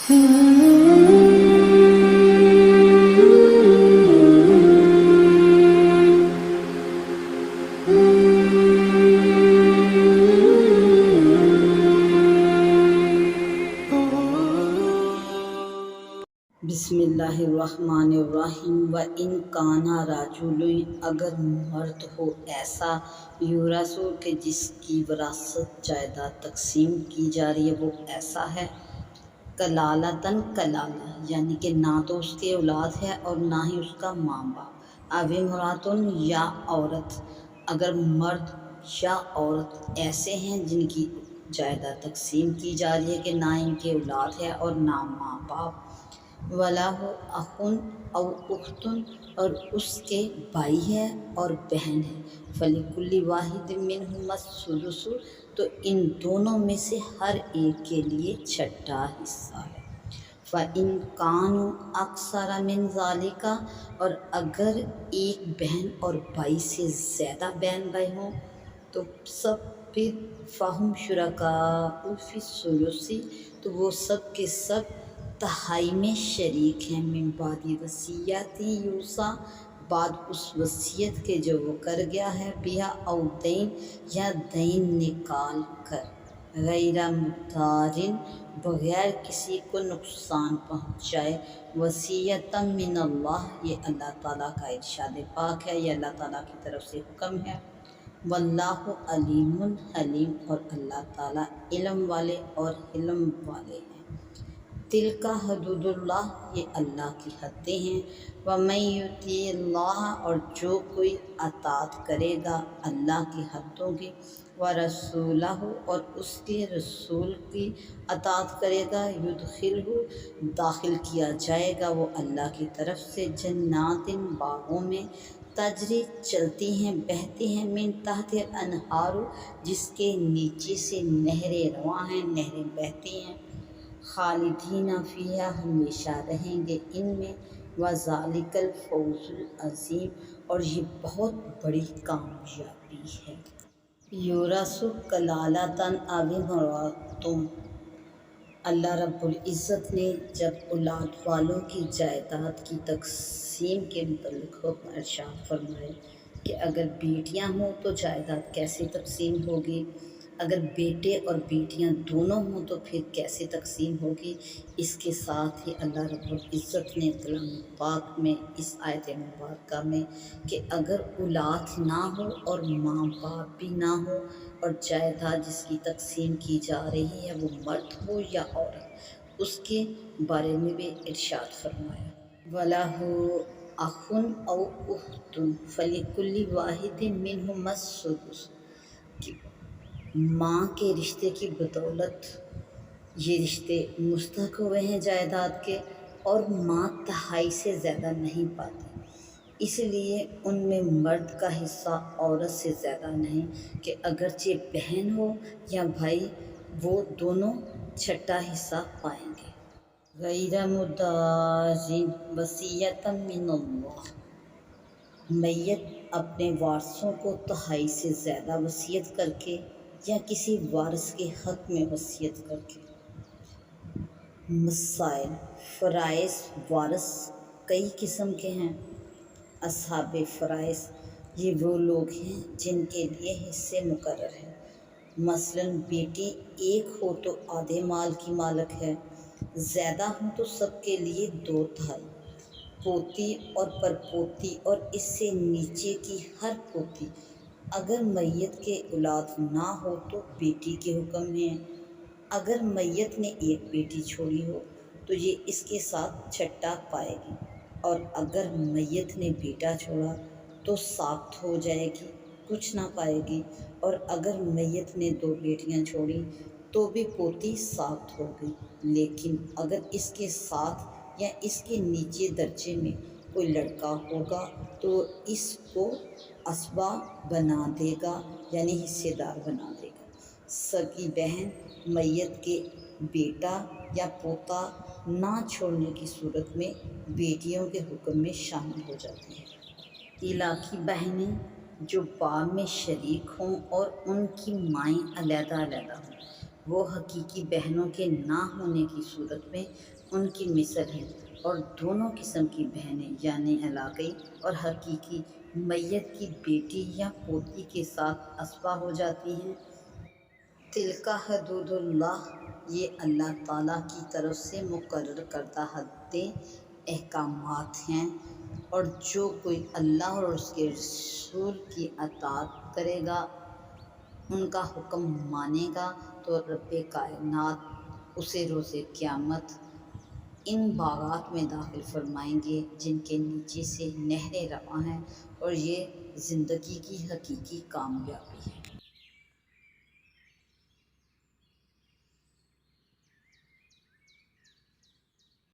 بسم اللہ الرحمن الرحیم وَإِن كَانَ رَجُلٌ اگر مرد ہو ایسا یورث کہ جس کی وراثت جائیداد تقسیم کی جا رہی ہے وہ ایسا ہے کلالتاً کلالہ یعنی کہ نہ تو اس کے اولاد ہے اور نہ ہی اس کا ماں باپ، او امرأۃ یا عورت، اگر مرد یا عورت ایسے ہیں جن کی جائیداد تقسیم کی جا رہی ہے کہ نہ ان کے اولاد ہے اور نہ ماں باپ، وَلَهُ أَخٌ أَوْ أُخْتٌ اور اس کے بھائی ہے اور بہن ہے، فَلِكُلِّ وَاحِدٍ مِّنْهُمَا السُّدُسُ تو ان دونوں میں سے ہر ایک کے لیے چھٹا حصہ ہے، فَإِن كَانُوا أَكْثَرَ مِنْ ذَلِكَ اور اگر ایک بہن اور بھائی سے زیادہ بہن بھائی ہوں تو سب پھر فَهُمْ شُرَكَاءُ فِي الثُّلُثِ تو وہ سب کے سب تہائی میں شریک ہیں، من بعد وصیت یوصی بعد اس وصیت کے جو وہ کر گیا ہے، بہا او دین یا دین نکال کر، غیر مضارٍ بغیر کسی کو نقصان پہنچائے، وصیۃ من اللہ یہ اللہ تعالیٰ کا ارشاد پاک ہے، یہ اللہ تعالیٰ کی طرف سے حکم ہے، واللہ علیم حلیم اور اللہ تعالیٰ علم والے اور حلم والے ہیں، تلک حدود اللہ یہ اللہ کی حدیں ہیں، ومن یطیع اللہ اور جو کوئی اطاعت کرے گا اللہ کی حدوں کی، ورسولہ اور اس کے رسول کی اطاعت کرے گا، یدخلہ داخل کیا جائے گا وہ اللہ کی طرف سے جنات باغوں میں، تجری چلتی ہیں بہتی ہیں، من تحت الانہار جس کے نیچے سے نہریں رواں ہیں نہریں بہتی ہیں، خالدین فیہا ہمیشہ رہیں گے ان میں، وذالک الفوز العظیم اور یہ بہت بڑی کامیابی ہے، یورث کلالتاً او امرأۃ اللہ رب العزت نے جب اولاد والوں کی جائیداد کی تقسیم کے متعلق حکم ارشاد فرمائے کہ اگر بیٹیاں ہوں تو جائیداد کیسے تقسیم ہوگی، اگر بیٹے اور بیٹیاں دونوں ہوں تو پھر کیسے تقسیم ہوگی، اس کے ساتھ ہی اللہ رب العزت نے کلام پاک میں اس آیت مبارکہ میں کہ اگر اولاد نہ ہو اور ماں باپ بھی نہ ہو اور جائیداد جس کی تقسیم کی جا رہی ہے وہ مرد ہو یا عورت، اس کے بارے میں بھی ارشاد فرمایا، وَلَهُ أَخٌ أَوْ أُخْتٌ فَلِكُلِّ وَاحِدٍ مِّنْهُمَا السُّدُسُ کہ ماں کے رشتے کی بدولت یہ رشتے مستحق ہوئے ہیں جائیداد کے، اور ماں تہائی سے زیادہ نہیں پاتی، اس لیے ان میں مرد کا حصہ عورت سے زیادہ نہیں کہ اگرچہ بہن ہو یا بھائی وہ دونوں چھٹا حصہ پائیں گے، غیر مضارٍ وصیۃ من اللہ میت اپنے وارثوں کو تہائی سے زیادہ وصیت کر کے یا کسی وارث کے حق میں وصیت کر کے، مسائل فرائض وارث کئی قسم کے ہیں، اصحاب فرائض یہ وہ لوگ ہیں جن کے لیے حصے مقرر ہیں، مثلاً بیٹی ایک ہو تو آدھے مال کی مالک ہے، زیادہ ہوں تو سب کے لیے 2/3، پوتی اور پرپوتی اور اس سے نیچے کی ہر پوتی، اگر میت کے اولاد نہ ہو تو بیٹی کے حکم ہیں، اگر میت نے ایک بیٹی چھوڑی ہو تو یہ اس کے ساتھ چھٹا پائے گی، اور اگر میت نے بیٹا چھوڑا تو ساقط ہو جائے گی کچھ نہ پائے گی، اور اگر میت نے 2 بیٹیاں چھوڑی تو بھی پوتی ساقط ہوگی، لیکن اگر اس کے ساتھ یا اس کے نیچے درجے میں کوئی لڑکا ہوگا تو اس کو عصبہ بنا دے گا یعنی حصے دار بنا دے گا، سگی بہن میت کے بیٹا یا پوتا نہ چھوڑنے کی صورت میں بیٹیوں کے حکم میں شامل ہو جاتی ہیں، اخلاقی بہنیں جو باپ میں شریک ہوں اور ان کی مائیں علیحدہ علیحدہ ہوں وہ حقیقی بہنوں کے نہ ہونے کی صورت میں ان کی مثل ہے، اور دونوں قسم کی بہنیں یعنی علاقائی اور حقیقی میت کی بیٹی یا پوتی کے ساتھ اسبہ ہو جاتی ہیں۔ تلک حدود اللہ، یہ اللہ تعالیٰ کی طرف سے مقرر کردہ حدیں احکامات ہیں، اور جو کوئی اللہ اور اس کے رسول کی اطاعت کرے گا، ان کا حکم مانے گا، تو رب کائنات اسے روز قیامت ان باغات میں داخل فرمائیں گے جن کے نیچے سے نہریں رواں ہیں، اور یہ زندگی کی حقیقی کامیابی ہے۔